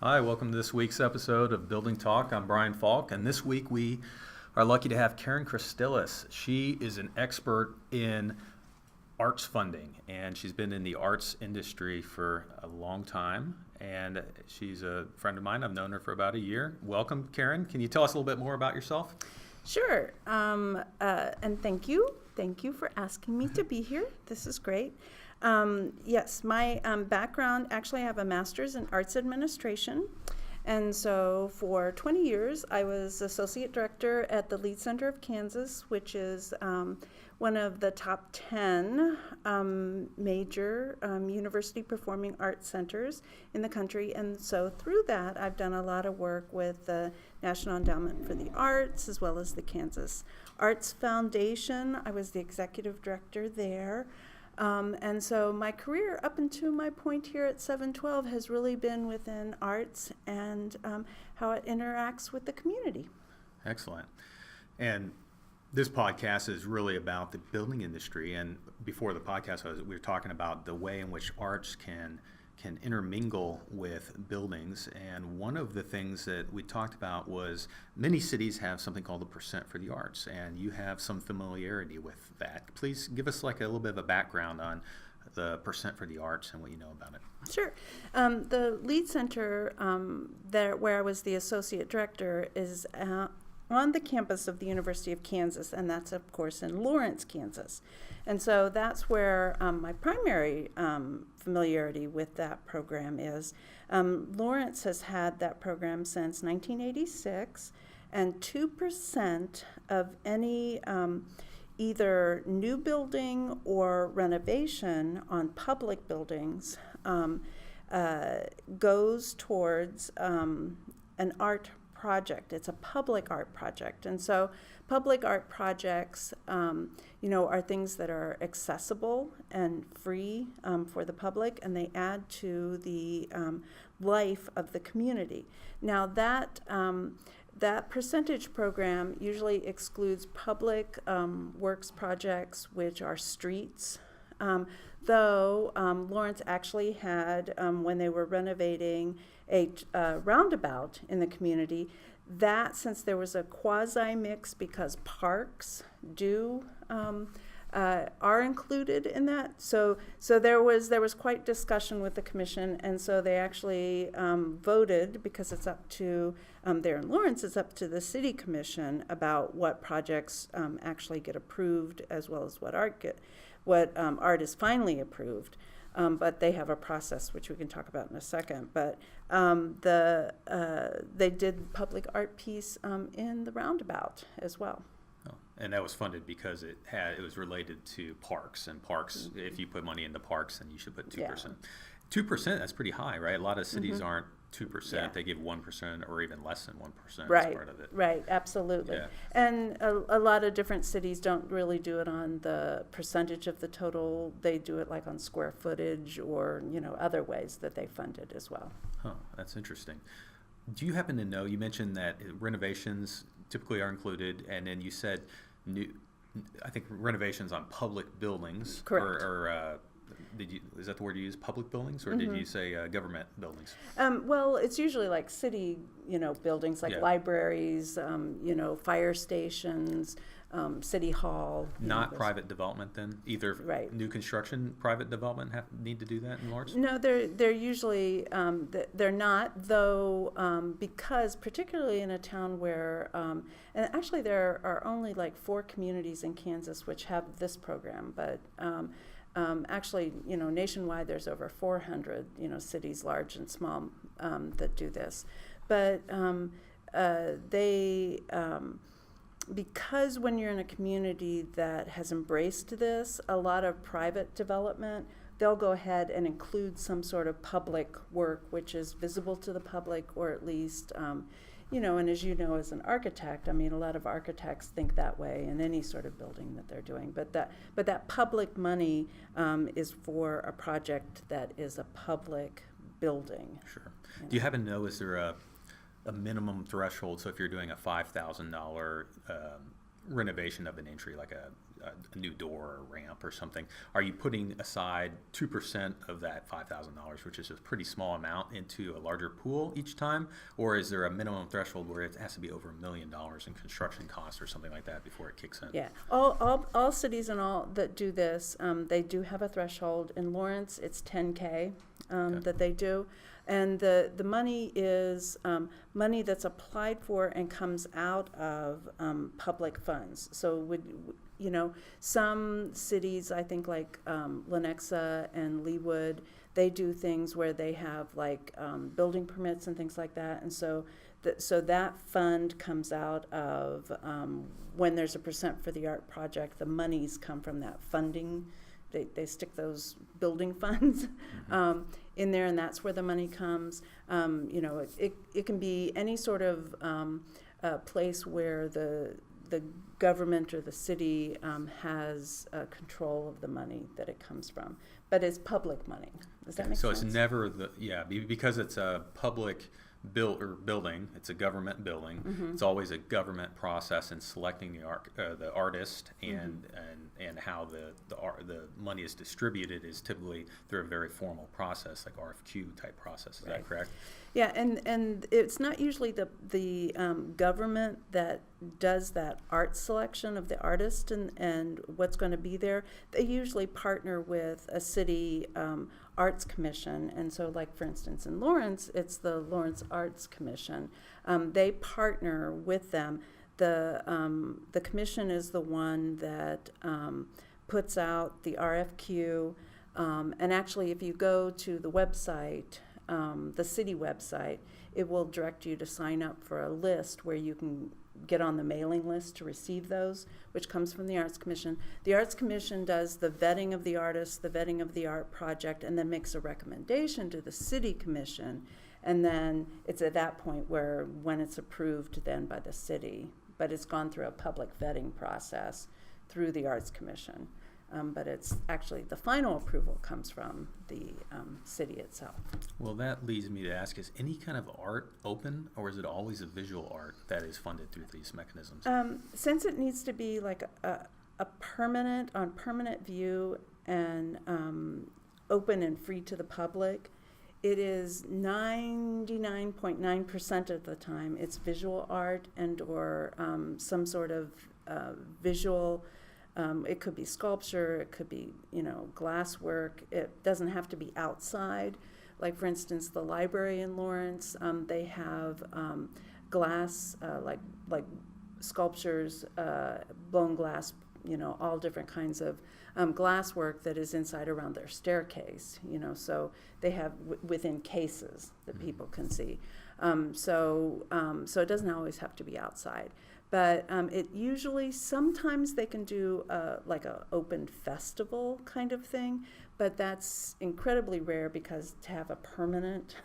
Hi, welcome to this week's episode of Building Talk. I'm Bryan Falk, and this week we are lucky to have Karen Christilles. She is an expert in arts funding, and she's been in the arts industry for a long time, and she's a friend of mine. I've known her for about a year. Welcome, Karen. Can you tell us a little bit more about yourself? Sure, and thank you. Thank you for asking me to be here. This is great. Yes, my background, actually I have a master's in arts administration. And so for 20 years, I was associate director at the Lead Center of Kansas, which is one of the top 10 major university performing arts centers in the country. And so through that, I've done a lot of work with the National Endowment for the Arts, as well as the Kansas Arts Foundation. I was the executive director there. And so my career up until my point here at 712 has really been within arts and how it interacts with the community. Excellent. And this podcast is really about the building industry. And before the podcast, we were talking about the way in which arts can intermingle with buildings. And one of the things that we talked about was many cities have something called the percent for the arts, and you have some familiarity with that. Please give us like a little bit of a background on the percent for the arts and what you know about it. Sure. The Lead Center, there where I was the associate director, is on the campus of the University of Kansas, and that's of course in Lawrence, Kansas. And so that's where my primary familiarity with that program is. Lawrence has had that program since 1986, and 2% of any either new building or renovation on public buildings goes towards an art project. It's a public art project. And so public art projects, are things that are accessible and free for the public, and they add to the life of the community. Now that percentage program usually excludes public works projects, which are streets, though Lawrence actually had, when they were renovating a roundabout in the community, that since there was a quasi-mix because parks are included in that, so there was quite discussion with the commission, and so they actually voted, because it's up to there in Lawrence, it's up to the city commission about what projects actually get approved, as well as what art is finally approved. But they have a process which we can talk about in a second. But they did public art piece in the roundabout as well. Oh, and that was funded because it was related to parks, and parks. Mm-hmm. If you put money into parks, then you should put 2%. Yeah. 2%, that's pretty high, right? A lot of cities mm-hmm. aren't 2%. Yeah. They give 1% or even less than 1% right. as part of it. Right, absolutely. Yeah. And a lot of different cities don't really do it on the percentage of the total. They do it like on square footage or, other ways that they fund it as well. Huh, that's interesting. Do you happen to know, you mentioned that renovations typically are included, and then you said I think renovations on public buildings. Correct. Or is that the word you use, public buildings, or mm-hmm. did you say government buildings? Well, it's usually like city, buildings like libraries, fire stations, city hall. Not private development then? Either right. New construction, private development need to do that in Lawrence? No, they're usually, they're not, though, because particularly in a town where, and actually there are only like 4 communities in Kansas which have this program, but actually, nationwide there's over 400, cities large and small that do this. But because when you're in a community that has embraced this, a lot of private development, they'll go ahead and include some sort of public work which is visible to the public, or at least, and as you know as an architect, a lot of architects think that way in any sort of building that they're doing. But that public money is for a project that is a public building. Sure. Do you happen to know, is there a minimum threshold? So if you're doing a $5,000 renovation of an entry, like a new door or a ramp or something, are you putting aside 2% of that $5,000, which is a pretty small amount, into a larger pool each time? Or is there a minimum threshold where it has to be over $1 million in construction costs or something like that before it kicks in? Yeah, all cities and all that do this, they do have a threshold. In Lawrence, it's 10K that they do. And the money is money that's applied for and comes out of public funds. So some cities, I think like Lenexa and Leawood, they do things where they have like building permits and things like that. And so that fund comes out of when there's a percent for the art project, the monies come from that funding. They stick those building funds in there, and that's where the money comes. It can be any sort of place where the government or the city has control of the money that it comes from, but it's public money. Does that make sense? So it's never because it's a public building, it's a government building. Mm-hmm. It's always a government process in selecting the artist, and how the money is distributed is typically through a very formal process, like RFQ type process. Is that correct? Yeah, and it's not usually the government that does that art selection of the artist and what's going to be there. They usually partner with a city arts commission, and so like for instance in Lawrence, it's the Lawrence Arts Commission. They partner with them. The commission is the one that puts out the RFQ, and actually if you go to the website, the city website, it will direct you to sign up for a list where you can get on the mailing list to receive those, which comes from the Arts Commission. The Arts Commission does the vetting of the artist, the vetting of the art project, and then makes a recommendation to the City Commission. And then it's at that point where, when it's approved then by the city, but it's gone through a public vetting process through the Arts Commission. But it's actually the final approval comes from the city itself. Well, that leads me to ask, is any kind of art open, or is it always a visual art that is funded through these mechanisms? Since it needs to be like a permanent view and open and free to the public, it is 99.9% of the time it's visual art and or some sort of visual. It could be sculpture, it could be, glass work. It doesn't have to be outside. Like, for instance, the library in Lawrence, they have glass, like sculptures, blown glass, all different kinds of glass work that is inside around their staircase, so they have within cases that people can see. So it doesn't always have to be outside. But it usually, sometimes they can do like a open festival kind of thing, but that's incredibly rare because to have a permanent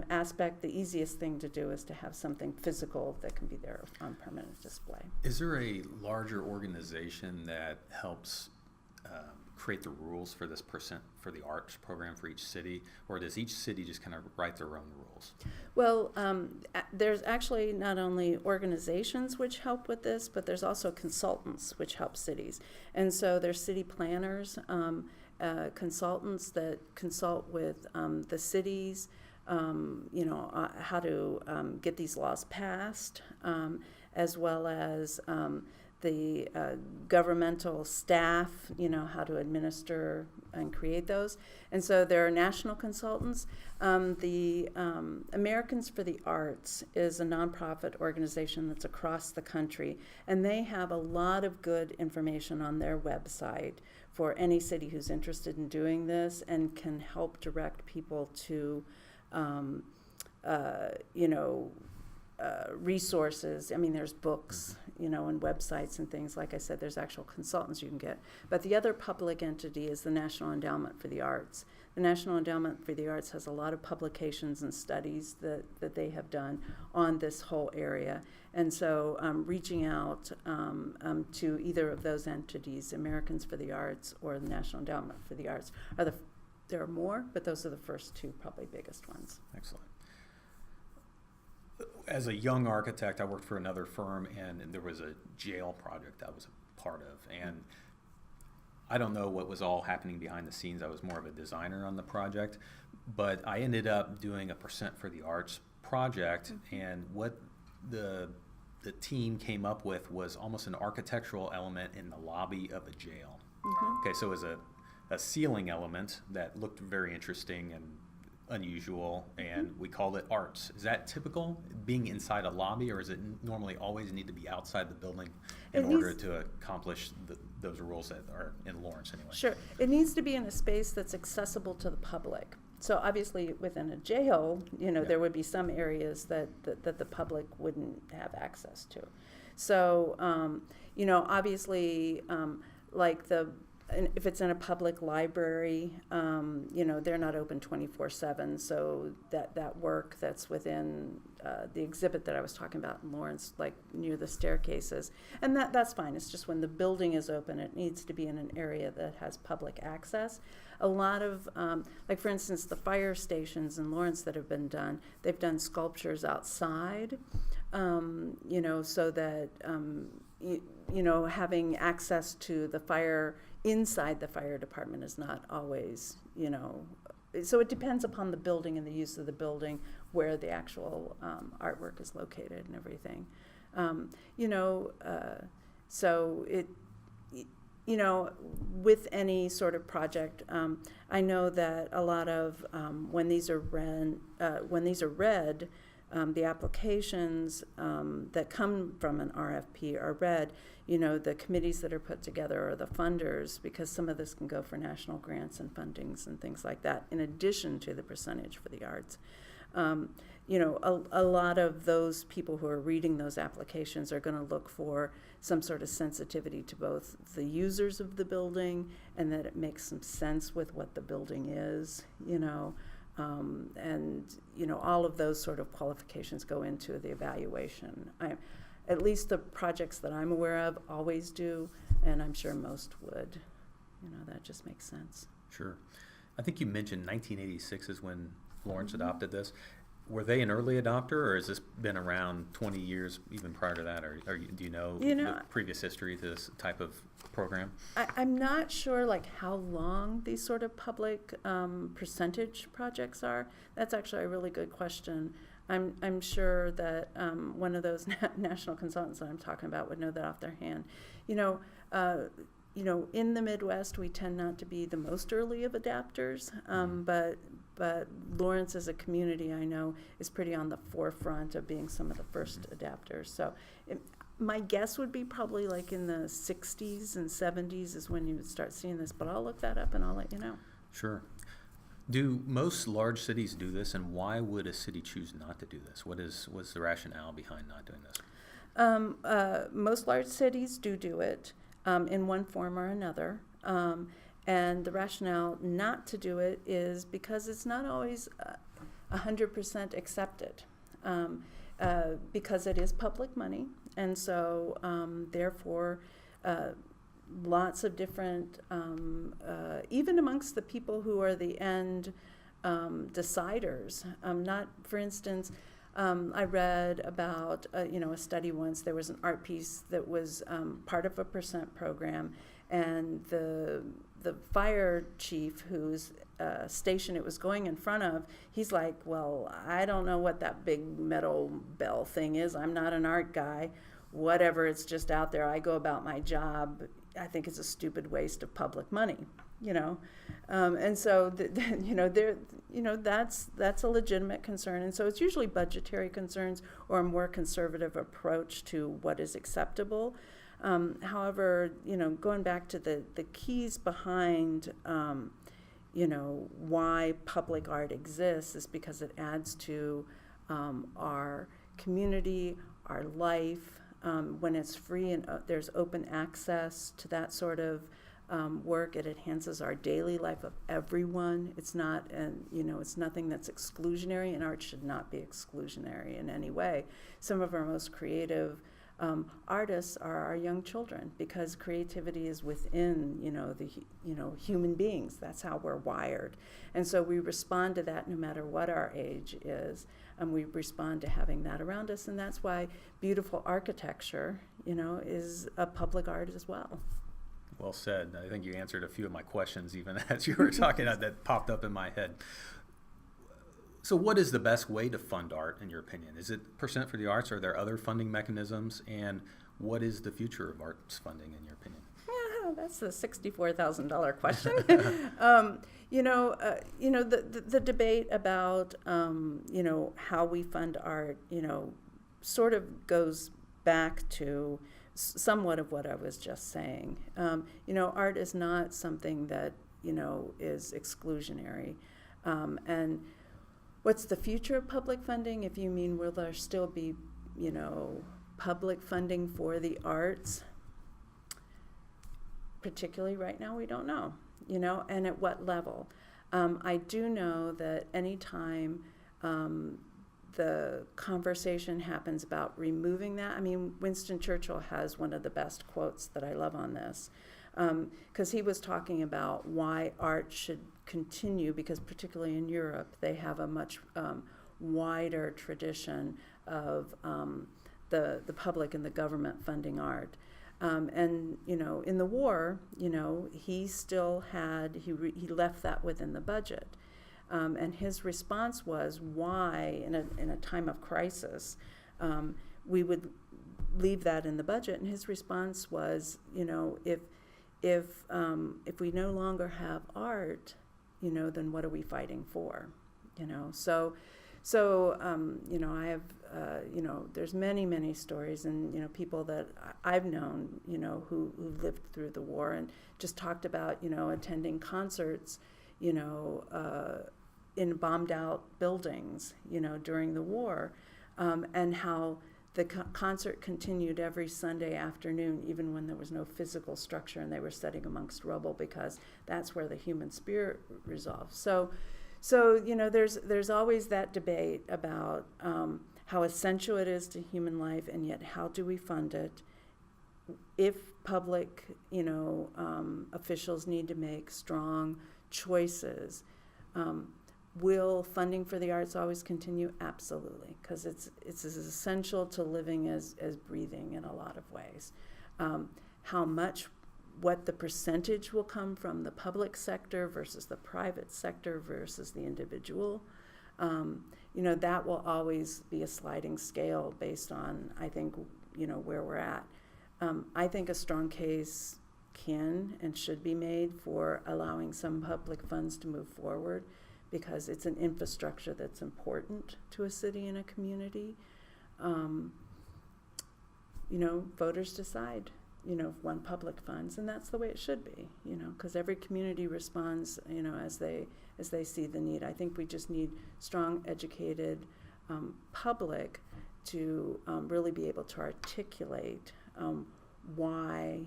aspect, the easiest thing to do is to have something physical that can be there on permanent display. Is there a larger organization that helps create the rules for this for the arts program for each city, or does each city just kind of write their own rules? Well, there's actually not only organizations which help with this, but there's also consultants which help cities. And so there's city planners, consultants that consult with the cities, how to get these laws passed, as well as the governmental staff, how to administer and create those. And so there are national consultants. The Americans for the Arts is a nonprofit organization that's across the country, and they have a lot of good information on their website for any city who's interested in doing this and can help direct people to resources. I mean, there's books, and websites and things. Like I said, there's actual consultants you can get. But the other public entity is the National Endowment for the Arts. The National Endowment for the Arts has a lot of publications and studies that they have done on this whole area. And so reaching out to either of those entities, Americans for the Arts or the National Endowment for the Arts, there are more, but those are the first two probably biggest ones. Excellent. As a young architect, I worked for another firm, and there was a jail project I was a part of. And I don't know what was all happening behind the scenes. I was more of a designer on the project, but I ended up doing a Percent for the Arts project, and what the team came up with was almost an architectural element in the lobby of a jail. Okay, so it was a ceiling element that looked very interesting and unusual, and we called it arts. Is that typical, being inside a lobby, or is it normally always need to be outside the building in order to accomplish those rules that are in Lawrence anyway? Sure. It needs to be in a space that's accessible to the public. So obviously within a jail, there would be some areas that the public wouldn't have access to. So, obviously, if it's in a public library, they're not open 24/7. So that work that's within the exhibit that I was talking about in Lawrence, like near the staircases, and that's fine. It's just when the building is open, it needs to be in an area that has public access. A lot of, like for instance, the fire stations in Lawrence that have been done, they've done sculptures outside, so that, having access to the fire inside the fire department is not always, so it depends upon the building and the use of the building, where the actual artwork is located and everything. So it, with any sort of project, I know that a lot of when these are read, the applications that come from an RFP are read. The committees that are put together are the funders, because some of this can go for national grants and fundings and things like that, in addition to the percentage for the arts. A lot of those people who are reading those applications are going to look for some sort of sensitivity to both the users of the building, and that it makes some sense with what the building is, all of those sort of qualifications go into the evaluation. At least the projects that I'm aware of always do, and I'm sure most would. That just makes sense. Sure. I think you mentioned 1986 is when Lawrence adopted this. Were they an early adopter, or has this been around 20 years even prior to that, or do you know the previous history to this type of program? I'm not sure how long these sort of public percentage projects are. That's actually a really good question. I'm sure that one of those national consultants that I'm talking about would know that off their hand. In the Midwest, we tend not to be the most early of adapters, but Lawrence as a community, I know, is pretty on the forefront of being some of the first adapters. So my guess would be probably in the 60s and 70s is when you would start seeing this, but I'll look that up and I'll let you know. Sure. Do most large cities do this, and why would a city choose not to do this? What's the rationale behind not doing this? Most large cities do it in one form or another. And the rationale not to do it is because it's not always 100% accepted, because it is public money, and so therefore lots of different, even amongst the people who are the end deciders. Not, for instance, I read about a study once. There was an art piece that was part of a percent program, and the fire chief whose station it was going in front of, he's like, well, I don't know what that big metal bell thing is. I'm not an art guy. Whatever, it's just out there. I go about my job. I think it's a stupid waste of public money, and so that's a legitimate concern. And so it's usually budgetary concerns or a more conservative approach to what is acceptable. However, going back to the keys behind, why public art exists is because it adds to our community, our life. When it's free and there's open access to that sort of work, it enhances our daily life of everyone. It's not, it's nothing that's exclusionary, and art should not be exclusionary in any way. Some of our most creative artists are our young children, because creativity is within, human beings. That's how we're wired. And so we respond to that no matter what our age is, and we respond to having that around us. And that's why beautiful architecture, is a public art as well. Well said. I think you answered a few of my questions even as you were talking that popped up in my head. So what is the best way to fund art in your opinion? Is it percent for the arts? Are there other funding mechanisms? And what is the future of arts funding in your opinion? Yeah, that's the $64,000 question. The debate about, how we fund art, sort of goes back to somewhat of what I was just saying. Art is not something that, is exclusionary. And what's the future of public funding? If you mean, will there still be, public funding for the arts? Particularly right now, we don't know, and at what level. I do know that anytime the conversation happens about removing that, Winston Churchill has one of the best quotes that I love on this, because he was talking about why art should continue, because particularly in Europe, they have a much wider tradition of the public and the government funding art. In the war, he still had, he left that within the budget. And his response was why, in a time of crisis, we would leave that in the budget. And his response was, if we no longer have art, then what are we fighting for? So I have, there's many stories, and, people that I've known, who lived through the war and just talked about, attending concerts, in bombed out buildings, during the war, and how the concert continued every Sunday afternoon, even when there was no physical structure and they were sitting amongst rubble, because that's where the human spirit resolves. So there's always that debate about how essential it is to human life, and yet how do we fund it? If public, officials need to make strong choices, will funding for the arts always continue? Absolutely, because it's as essential to living as breathing in a lot of ways. How much, what the percentage will come from the public sector versus the private sector versus the individual, that will always be a sliding scale based on, I think, where we're at. I think a strong case can and should be made for allowing some public funds to move forward, because it's an infrastructure that's important to a city and a community. Voters decide, one public funds, and that's the way it should be, because every community responds, as they see the need. I think we just need strong, educated public to really be able to articulate why,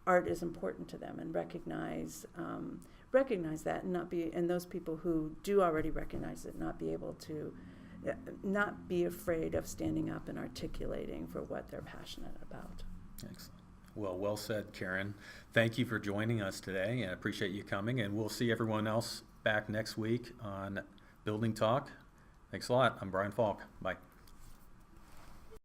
art is important to them, and recognize that, and those people who do already recognize it, not be afraid of standing up and articulating for what they're passionate about. Excellent. Well said, Karen. Thank you for joining us today, and I appreciate you coming, and we'll see everyone else back next week on Building Talk. Thanks a lot. I'm Bryan Falk. Bye.